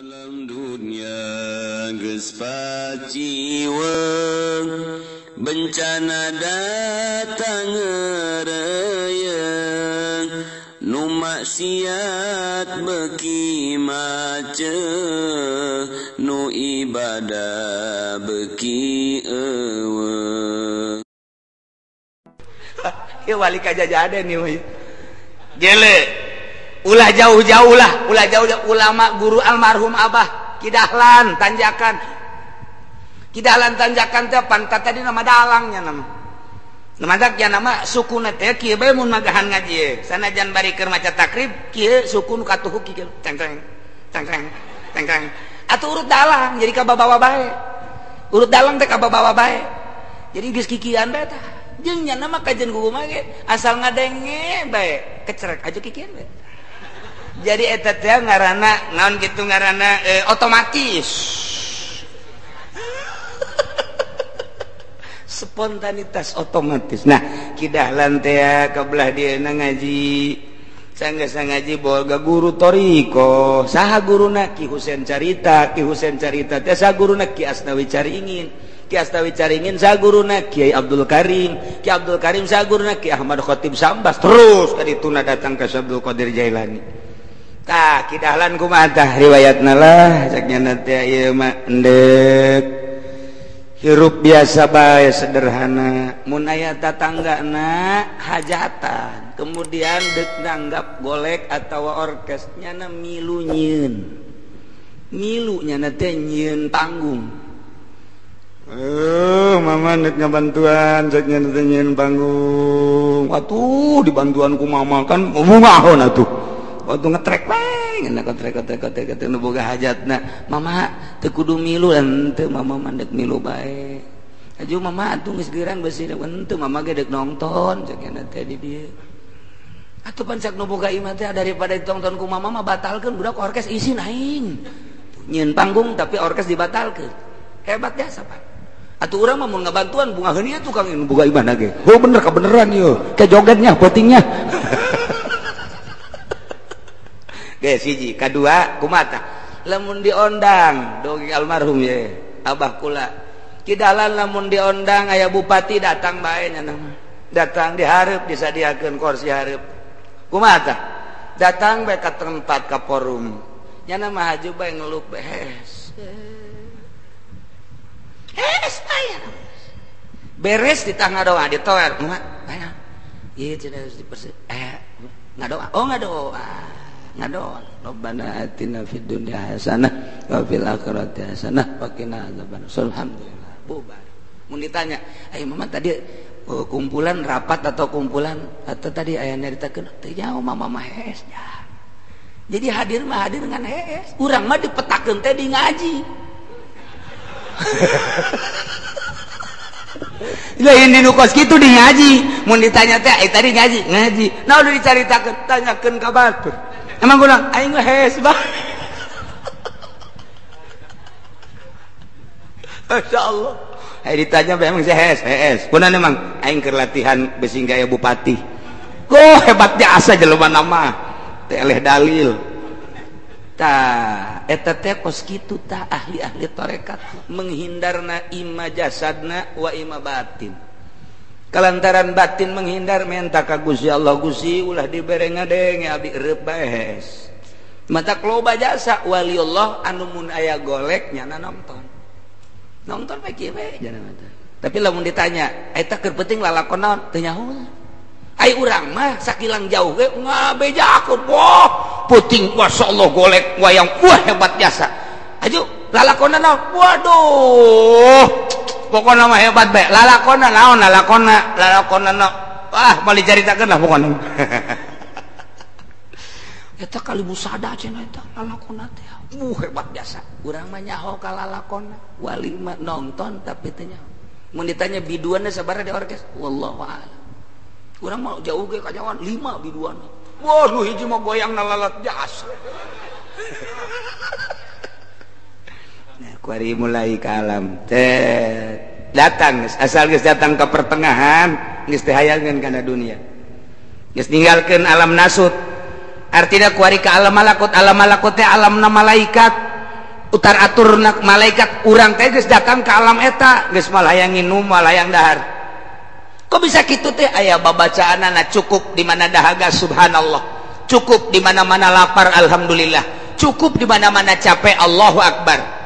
alam dunia geus paciweung bencana datang ngeureyeung nu maksiat beuki maceuh nu ibadah beuki eueuh. Ieu wali kajajaden ieu gele ulah jauh-jauh lah, ulama guru almarhum Abah Kidahlan Tanjakan teh pantat tadi nama dalangnya nama sukuna teh kieu bae mun magahan ngaji sanajan bari keur maca takrib kieu suku nu katuhuk kieu teng atuh urut dalang jadi ka bawa bae urut dalang teh ka bawa bae jadi geus kikian bae tah jeung nya nama kajen guru mah ge asal ngadenge bae kecerek aja kikian bae. Jadi eta teh ngaranna naon kitu ngaranna otomatis spontanitas otomatis. Nah Kidahlan teh kabelah dieuna ngaji sanggeus ngaji boga guru toriko saha guruna Ki Husein Carita teh saha guruna Ki Asnawi Caringin saha guruna Kiai Abdul Karim saha guruna Ki Ahmad Khotib Sambas terus kadituna datang ka Abdul Qadir Jailani. Tah Kidahlan kumaha tah riwayatna lah saknya teh ieu mah endek hirup biasa bae sederhana mun aya tatanggana hajatan kemudian deuk nanggap golek atawa orkes nyana milu nyana teh nyieun panggung mama nek ngabantuan saknya teh nyieun panggung atuh dibantuan ku mama kan mumahon atuh waktu ngetrek bae ngetrek nu boga hajatna mama teu kudu milu henteu mama mandek milu bae aju mama atuh geus geurang beusi henteu mama ge deuk nongton sakena teh di dieu atuh pancak nu boga imah teh daripada ditonton ku mama mah batalkeun budak orkes isin aing nyieun panggung tapi orkes dibatalkeun hebat jasa Pak atuh urang mah mun ngabantuan bunga heuni atuh kang nu boga imah ge bener kabeneran ieu ke jogetnya pentingnya guys hiji kadua kumata lamun diondang dogi almarhum ye Abah kula Kidahlan lamun diondang aya bupati datang bae nya nama datang dihareup disadiakeun kursi hareup kumata datang bae ka tempat ka forum nya nama haju bae ngelup beres aya beres di tangga doa ditoer aya ieu cenah dipersi ngadoa ngadoa Rabbana atina fid dunya hasanah wa fil akhirati hasanah wa qina adzaban alhamdulillah bubar mun ditanya mama tadi kumpulan rapat atau kumpulan atau tadi aya nyaritakeun teu nyaho mama mah hees ya jadi hadir dengan hees urang mah dipetakeun teh di ngaji lain di nu kos kitu di ngaji mun ditanya teh tadi ngaji naon dicaritakeun tanyakeun ka batur emang guna aing mah hees bah masyaallah ditanya emang saya hees kunaon emang aing keur latihan besi gaya bupati hebat jasa jelema nama teh eleh dalil tah eta teh kos kitu tah ahli-ahli tarekat menghindarna ima jasadna wa ima batin kalantaran batin menghindar menta ka Gusti Allah Gusti ulah dibere ngadenge abdi reup bae mata loba jasa wali Allah anu mun aya golek nyana nonton bae kieu bae jangan mata tapi lamun ditanya eta keur penting lalakon naon teu nyaho ai urang mah sakilang jauh ge ngabejakeun wah penting masyaallah golek wayang wah hebat jasa aju lalakonna naon waduh pokoknya mah hebat bae lalakonna naon lalakonna wah bali caritakeun lah pokona eta kalibu sada cenah eta lalakonna teh hebat biasa urang mah nyaho ka lalakonna wali mah nonton tapi teh nyaho mun ditanya biduanna sabaraha di orkes wallahu a'lam urang mah jauh ge kajawan 5 biduanna wah nu hiji mah goyangna lalat jasa kuari mulai ke alam datang asal geus datang ke pertengahan geus teh hayangeun kana dunia geus ninggalkeun alam nasut artinya kuari ke alam malakut teh alamna malaikat utar aturna malaikat urang teh geus datang ke alam eta geus malayang nginum malayang dahar. Kok bisa kitu teh? Aya babacaanana cukup di mana dahaga subhanallah, cukup di mana-mana lapar alhamdulillah, cukup di mana-mana capek Allahu akbar.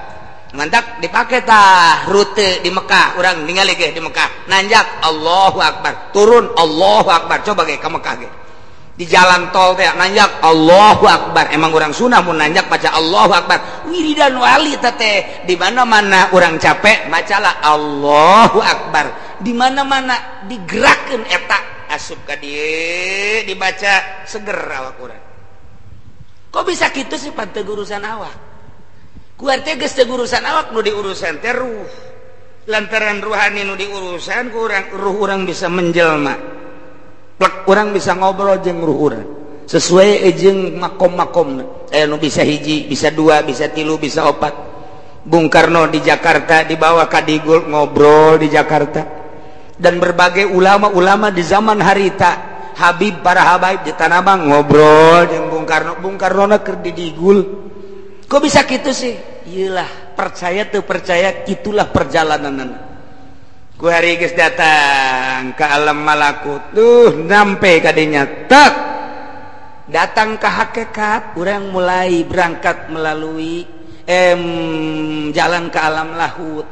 Mantap dipakai tah rute di Mekah, urang ningali ge di Mekah nanjak Allahu akbar, turun Allahu akbar, coba ge ka Mekah ge di jalan tol teh nanjak Allahu akbar. Emang orang sunah mun nanjak baca Allahu akbar. Wiridan wali teh di mana-mana orang capek bacalah Allahu akbar. Di mana-mana digerakkeun eta asup ka dieu dibaca seger awak urang. Kok bisa kitu sih pan teu urusan awak? Ku teh geus teu urusan awak nu diurusan teh ruh. Lantaran ruhani nu diurusan ku urang, ruh urang bisa menjelma. Plek orang bisa ngobrol jeung ruh urang sesuai jeung makom-makomna. Nu bisa hiji, bisa dua, bisa tilu, bisa opat. Bung Karno di Jakarta dibawa ka Digul ngobrol di Jakarta, dan berbagai ulama-ulama di zaman harita Habib para habaib di Tanah Abang ngobrol jeung Bung Karno. Bung Karno na keur di Digul. Kok bisa gitu sih? Iyalah, percaya teu percaya itulah perjalananna. Ku hari geus datang ke alam malakut, nampe kadinya tak datang ke hakikat. Urang mulai berangkat melalui jalan ke alam lahut,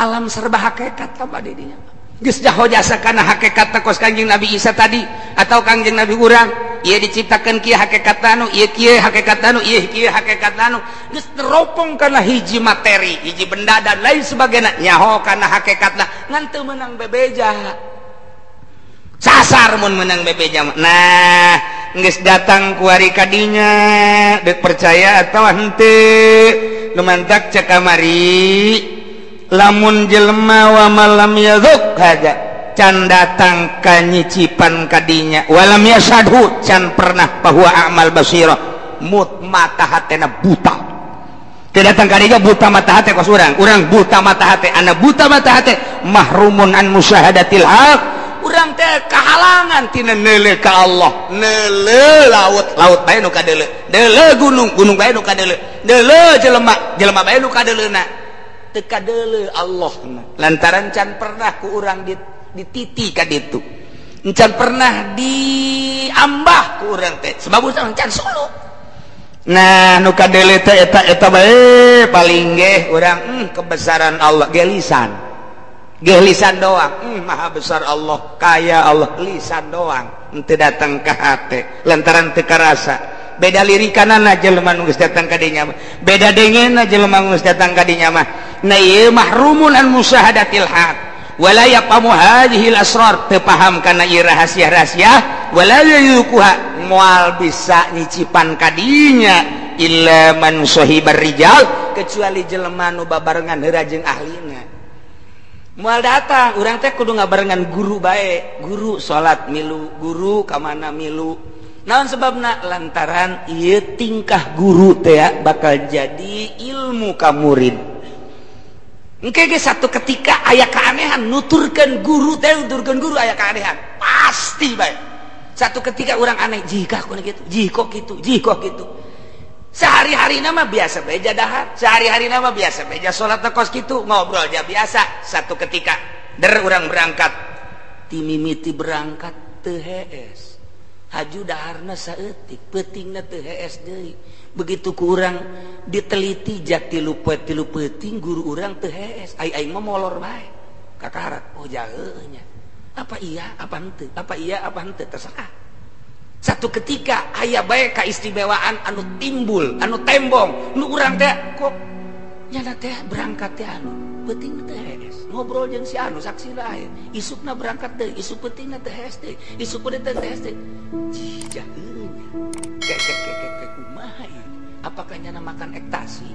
alam serba hakikat apa didinya. Geus jaho jasa kana hakikat kos Kangjeng Nabi Isa tadi atau Kangjeng Nabi urang, ieu diciptakeun kieu hakikat anu, ieu kieu hakikat anu, ieu kieu hakikat anu. Geus teropong kana hiji materi, hiji benda dan lain sebagainya nyaho kana hakikatna ngan teu meunang bebeja. Sasar mun meunang bebeja. Nah, geus datang ku ari kadinya, deuk percaya atawa henteu? Lumantak cek kamari. Lamun jelma wa malam yaduk haja can datang ka nyicipan kadinya walam yasadhu can pernah bahwa amal basira mut mata hatena buta. Teu datang kadinya buta mata hate kos urang buta mata hate, ana buta mata hate mahrumun an musyahadatil haq. Urang teh kahalangan tina neuleuh ka Allah, neuleuh laut bae nu kadeuleuh, deuleuh gunung bae nu kadeuleuh, deuleuh jelema bae nu kadeuleuhna. Teka deuleuh Allah lantaran can pernah ku urang dititi ka ditu, can pernah diambah ku urang teh sebab urang can solo. Nah nu kadeuleuh teh eta bae paling ge urang kebesaran Allah ge lisan doang. Maha besar Allah, kaya Allah, lisan doang teu datang ka hate lantaran teu karasa. Beda lirikanana jelema nu geus datang ka dinya mah, beda dengeunna jelema nu geus datang ka dinya mah. Na ieu mahrumun an musyahadatil haq wala yaqamu hadhil asrar, teu paham kana ieu rahasia-rahasia, wala yukuha moal bisa nyicipan ka dinya illa man sahibar rijal, kecuali jelema nu babarengan heura jeung ahlina. Moal datang urang teh kudu ngabarengan guru bae, guru salat milu, guru ka mana milu. Naon sebabna? Lantaran ieu tingkah guru teh bakal jadi ilmu ka murid. Engke ge satu ketika aya keanehan nuturkeun guru aya keanehan pasti bae. Satu ketika orang aneh, jika aku gitu, jika gitu. Sehari-harina mah biasa beja dahar, sehari-harina mah biasa beja salat kos kitu, ngobrol aja biasa. Satu ketika urang berangkat, timimiti berangkat teu hees. Haju daharna saeutik, peutingna teu hees deui. Begitu ku urang diteliti jak tilu peuting guru urang teu hees. Aing mah molor bae. Kakarat, oh jaheul nya. Apa iya, apa henteu? Apa iya, apa henteu? Terserah. Satu ketika aya bae kaistimewaan anu timbul, anu tembong, nu urang teh kok nyana teh berangkat teh anu peuting teh hees. Ngobrol jeung si anu saksi lain. Isukna berangkat deui, isuk peutingna teh hees deui, isuk peuting teh hees deui. Jaheul nya. Kek kumaha ieu? Apakah nyana makan ekstasi?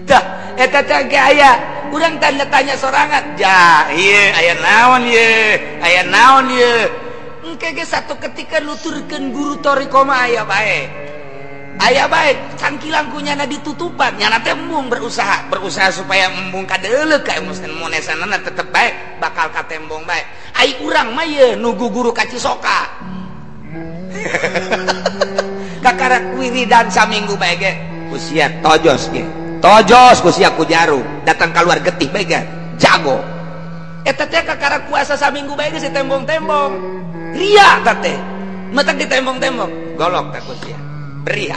Dah, eta teh ge aya urang tanya sorangan. Ja, ieu aya naon ieu? Aya naon ieu? Engke ge satu ketika nuturkeun guru toriko mah aya bae. Aya bae cangkilang ku nyana ditutupan, nyana teh mung berusaha supaya embung kadeuleuh ka monesanana tetep bae bakal katembong bae. Ai urang mah ieu nu guru ka Cisoka. Kakara karek wiridan saminggu bae ge usia tojos ge tojos usia ku jarum datang keluar getih bae ge jago eta teh karek puasa saminggu bae ge si tembong-tembong ria teh teh metak di tembong-tembong golok teh usia beri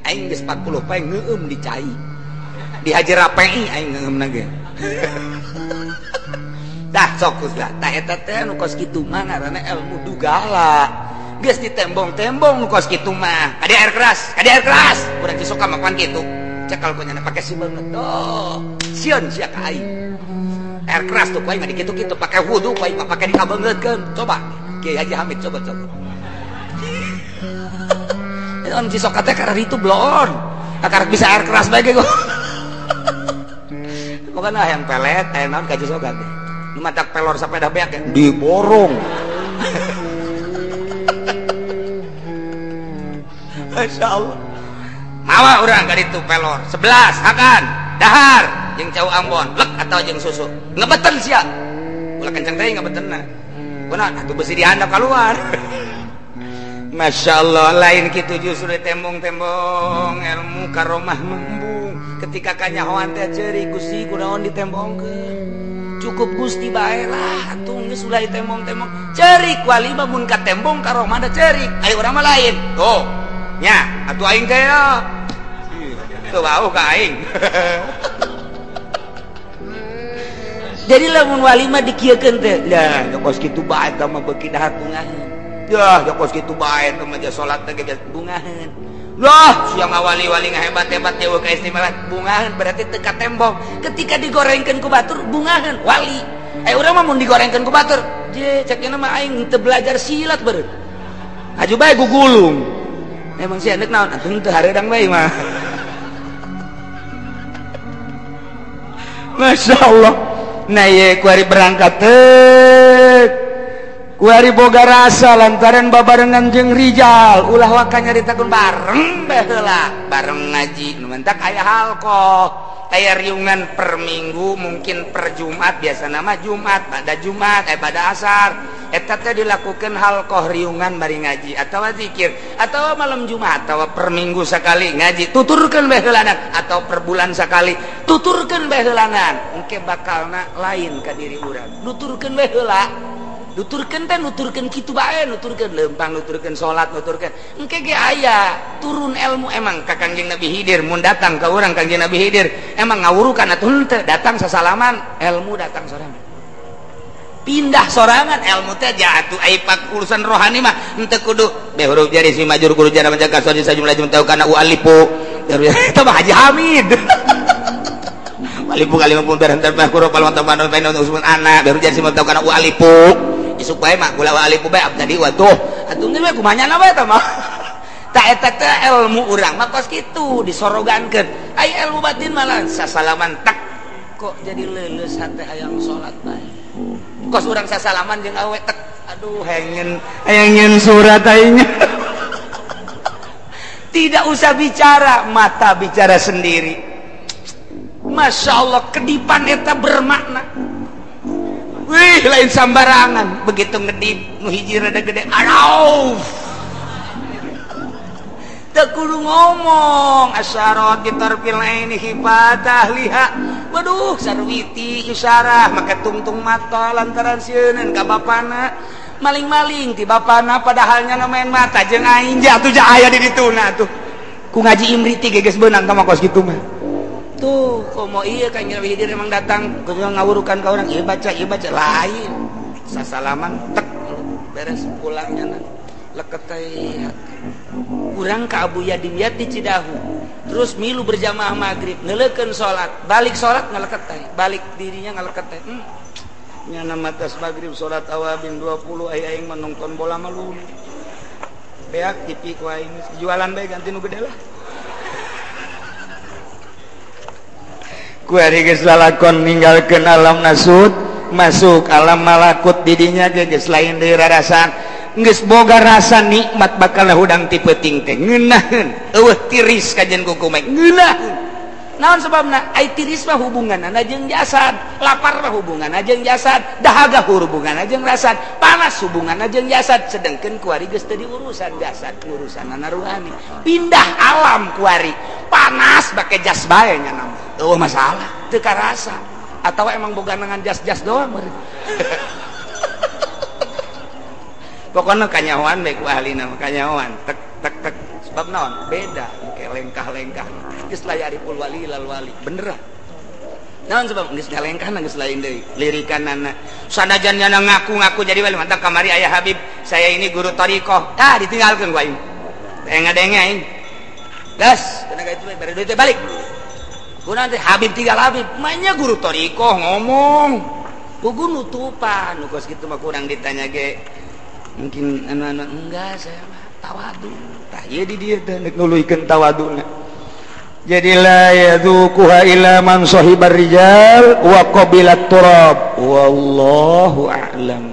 aing geus 40 pae ngeueum di cai di haji rapei aing ngeueumna ge dah sok lah tah eta teh nu kos kitu mah ngaranna ilmu dugala geus ditembong-tembong nu kos kitu mah kadi air keras urang geus sok makan kitu cekal ku nyana pake si banget oh sieun sia ka aing air keras tuh ku aing mah dikitu-kitu pake wudu ku aing mah pake dikabeungkeun coba Kiai Haji Hamid coba on si sok teh karena itu blon karek bisa air keras bae ge pokoknya yang pelet naon ka si sok teh nu matak pelor sepeda beak diborong Masya Allah mawa urang ka ditu pelor 11 hakan dahar jeung cau Ambon lek atau jeung susu ngebeten sia ulah kenceng teh ngebetenna kunaon atuh besi dihandap keluar Masya Allah lain gitu justru tembong-tembong ilmu karomah membung ketika kanyahoan teh ceuri Gusti kunaon ditembongkeun cukup Gusti bae lah atuh geus ulah ditembong-tembong cerik wali mah mun ka tembong karomah da cerik aya urang mah lain tuh nya atuh aing teh ya tuh bau ka aing jadi lamun wali mah dikieukeun teh lah jokos kitu bae tah mah beuki dahar bungaheun ya jokos kitu bae teh mah salat teh ge bungaheun loh siang wali-wali ngahebat-hebat jauh keistimewaan bungaheun berarti teu ka tembong ketika digorengkeun ku batur bungaheun wali urang mah mun digorengkeun ku batur je cek cenah mah aing teu belajar silat beureut aju bae gugulung emang si aneuk naon atuh teu hareudang bae mah Masya Allah nah ye kuari berangkat kuari boga rasa lantaran babarengan jeung rijal ulah waka nyaritakeun bareng baheula bareng ngaji nu mentak aya halqah aya riungan per minggu mungkin per Jumat biasana mah Jumat pada asar eta teh dilakukeun halqah riungan bari ngaji atawa zikir atawa malam Jumat atawa per minggu sakali ngaji tuturkeun baheulanan atau per bulan sakali tuturkeun baheulanan engke bakalna lain ka diri urang nuturkeun baheula nuturkeun teh nuturkeun kitu bae nuturkeun leumpang nuturkeun salat nuturkeun engke ge aya turun ilmu emang ka Kangjeng Nabi Khidir mun datang ka urang Kangjeng Nabi Khidir emang ngawurukan atuh henteu datang sasalaman ilmu datang sorangan pindah sorangan ilmu teh jatuh ai pak urusan rohani mah henteu kudu be huruf jari si majur kudu jara menjaga sodi sajumlah jum tau kana ualipu eta mah Haji Hamid walipu kali 50 berhantar mah huruf al mataman baina usmun anak baru jari si tau kana ualipu isuk bae mah kula walipu bae tadi waduh atuh geus mah kumanyana bae tah mah ta eta teh ilmu urang mah kos kitu disorogankeun ai ilmu batin malah sasalaman tak kok jadi leuleus hate hayang salat bae kos urang sasalaman jeung awe tek aduh hayang nyen surat aing tidak usah bicara mata bicara sendiri Masya Allah kedipan eta bermakna wih lain sambarangan begitu ngedip nu hiji rada gede aduh teu kudu ngomong asyarat gitarfil aini hifatah liha waduh sarwiti isyarah make tungtung mata lantaran sieun ka bapana maling-maling ti bapana padahalnya main mata jeung aing jatuh ja aya di dituna tuh ku ngaji imriti geus beunang ka kos kitu mah tuh komo iya kan Nabi Khidir emang datang ngawurukan ka urang ieu baca lain sasalaman tek beres pulangnya leket teh urang ka Abu Yadim Yat di Cidahu terus milu berjamaah maghrib neuleukeun salat balik salat ngaleket teh balik dirinya ngaleket teh nyana matas maghrib salat awabin 20 aing menonton bola malu beak TV ku aing jualan bae ganti nu gede lah kuari geus lalakon ninggalkeun alam nasut masuk alam malakut didinya geus lain deui rarasan geus boga rasa nikmat bakal hudang ti peuting teh ngeunaheun eueuh tiris kajen kukumeng ngeunaheun naon sebabna ai tiris mah hubunganna jeung jasad, lapar mah hubunganna jeung jasad, dahaga hubunganna jeung jasad, panas hubunganna jeung jasad, sedengkeun kuari geus teu diurusan jasad, urusanna rohani. Pindah alam kuari, panas bake jas bae nya nama. Eueuh masalah, teu karasa. Atawa emang boga nangan jas-jas doang meureun. Pokoknya kanyahoan baik ahlina kanyahoan tek tek tek sebab naon beda kayak lengkah-lengkah geus layaripul wali lal wali beneran naon sebab geus ngalengkahna geus lain deui lirikanana sanajan nya ngaku-ngaku jadi wali mantap kamari aya Habib saya ini guru thariqah ditinggalkeun ku aing ngadenge aing gas tenaga itu bare duit balik kunaon teh Habib tinggal Habib manya guru thariqah ngomong kudu nutupan nu geus kitu mah kurang ditanya ge mungkin anak-anak enggak saya tawadu tah ieu di dieu teh nek nuluykeun tawaduna jadi la yadzuquha illa man sahibar rijal wa qabilat turab wallahu a'lam.